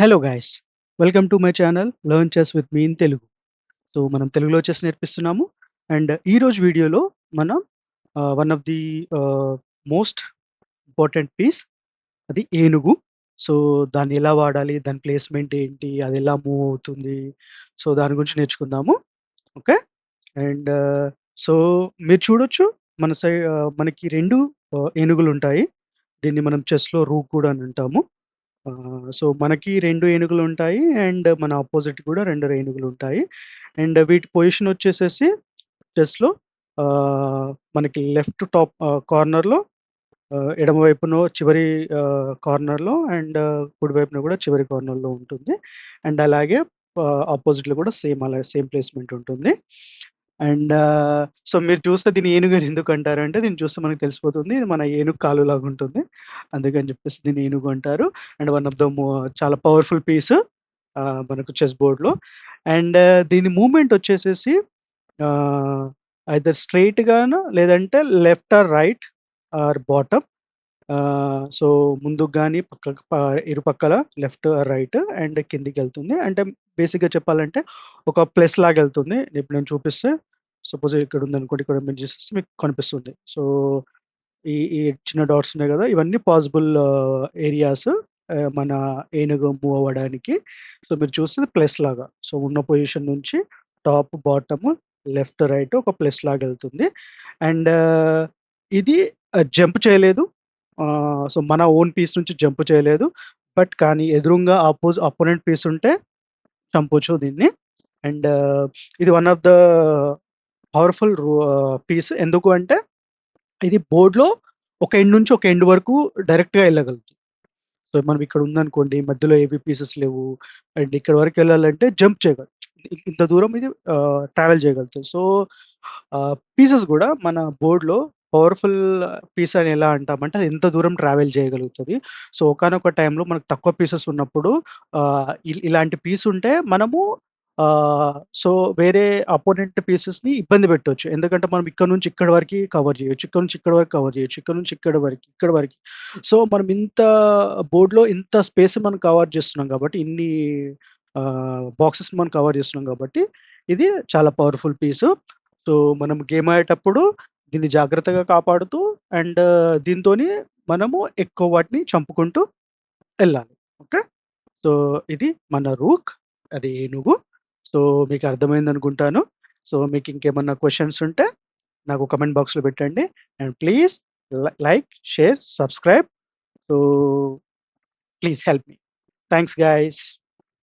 Hello guys! Welcome to my channel learn chess with me in Telugu. So, మనం తెలుగులో chess నేర్పిస్తున్నాము. And ఈరోజు వీడియోలో మనం వన్ ఆఫ్ ది ఆహ్, మోస్ట్ ఇంపార్టెంట్ పీస్ అది ఏనుగు. సో, దాన్ని ఎలా వాడాలి? దాని ప్లేస్‌మెంట్ ఏంటి? అది ఎలా మూవ్ అవుతుంది? సో, దాని గురించి నేర్చుకుందాము. ఓకే. అండ్ సో, మీరు చూడొచ్చు మనకి 2 ఏనుగులుంటాయి. దీన్ని మనం చెస్‌లో రూక్ కూడా అని అంటాము. సో, మనకి 2 ఏనుగులుంటాయి. అండ్ మన అపోజిట్ కూడా 2 ఏనుగులుంటాయి. అండ్ వీటి పొజిషన్ వచ్చేసేసి చెస్‌లో మనకి లెఫ్ట్ టాప్ కార్నర్‌లో, ఎడమ వైపునో చివరి కార్నర్‌లో, అండ్ కుడి వైపున కూడా చివరి కార్నర్‌లో ఉంటుంది. అండ్ అలాగే అపోజిట్‌లో కూడా సేమ్ ప్లేస్‌మెంట్ ఉంటుంది. అండ్ సో, మీరు చూస్తే దీన్ని ఏనుగు అని ఎందుకంటారంటే, దీన్ని చూస్తే మనకు తెలిసిపోతుంది. ఇది మన ఏనుగు కాలులాగా ఉంటుంది. అందుకని చెప్పేసి దీన్ని ఏనుగు అంటారు. అండ్ వన్ ఆఫ్ ద చాలా పవర్‌ఫుల్ పీస్ మనకు చెస్ బోర్డ్‌లో. అండ్ దీని మూవ్‌మెంట్ వచ్చేసేసి ఆహ్, ఐదర్ స్ట్రెయిట్ గాను, లేదంటే left or right or bottom. So, ముందుకు గాని, ఇరుపక్కల లెఫ్ట్ ఆర్ రైట్ అండ్ కిందికెళ్తుంది. అంటే బేసిక్‌గా చెప్పాలంటే ఒక ప్లస్ లాగెళ్తుంది. ఇప్పుడు నేను చూపిస్తే సపోజ్ ఇక్కడ ఉందనుకోండి. ఇక్కడ మీరు చూసేస్తే మీకు కనిపిస్తుంది. సో, ఈ చిన్న డాట్స్ ఉన్నాయి గదా! ఇవన్నీ పాసిబుల్ ఏరియాస్ మన ఏనుగు మూవ్ అవ్వడానికి. సో, మీరు చూస్తే ప్లస్ లాగా. సో, ఉన్న పొజిషన్ నుంచి టాప్, బాటమ్, లెఫ్ట్, రైట్ ఒక ప్లస్ లాగెళ్తుంది. అండ్ ఇది జంప్ చేయలేదు. సో, మన ఓన్ పీస్ నుంచి జంప్ చేయలేదు. బట్ కానీ ఎదురుంగా అపోనెంట్ పీస్ ఉంటే చంపొచ్చు దీన్ని. అండ్ ఇది one of the powerful piece. ఎందుకు అంటే ఇది బోర్డ్‌లో ఒక ఎండ్ నుంచి ఒక ఎండ్ వరకు డైరెక్ట్‌గా ఎళ్ళగలుగుతుంది. సో, మనం ఇక్కడ ఉందనుకోండి, మధ్యలో ఏవి పీసెస్ లేవు. అండ్ ఇక్కడ వరకెళ్ళాలంటే జంప్ చేయగలదు. ఇంత దూరం ఇది ట్రావెల్ చేయగలుగుతది. సో, పీసెస్ గూడా మన బోర్డ్‌లో పవర్‌ఫుల్ పీస్ అని ఎలా అంటామంటే, అది ఎంత దూరం ట్రావెల్ చేయగలుగుతది. సో, ఒకానొక టైంలో మనకు తక్కువ పీసెస్ ఉన్నప్పుడు ఇలాంటి పీస్ ఉంటే మనము సో, వేరే అపోనెంట్ పీసెస్‌ని ఇబ్బంది పెట్టొచ్చు. ఎందుకంటే మనం ఇక్కడ నుంచి ఇక్కడి వరకి కవర్ చేయొచ్చు. ఇక్కడ నుంచి ఇక్కడి వరకు కవర్ చేయొచ్చు. ఇక్కడ నుంచి ఇక్కడి వరకి, ఇక్కడి వరకి. సో, మనం ఇంత బోర్డ్‌లో ఇంత స్పేస్ మనం కవర్ చేస్తున్నాం కాబట్టి, ఇన్ని బాక్సెస్ మనం కవర్ చేస్తున్నాం కాబట్టి, ఇది చాలా పవర్‌ఫుల్ పీసు. సో, మనం గేమ్ ఆడేటప్పుడు దీన్ని జాగ్రత్తగా కాపాడుతూ, అండ్ దీంతోని మనము ఎక్కువ వాటిని చంపుకుంటూ ఎళ్ళాలి. ఓకే. సో, ఇది మన రూక్. అది ఏనుగు. సో, మీకు అర్థమైందనుకుంటాను. సో, మీకు ఇంకేమన్నా క్వెషన్స్ ఉంటే నాకు కామెంట్ బాక్స్‌లో పెట్టండి. And please like, share, subscribe. So, please help me. Thanks guys.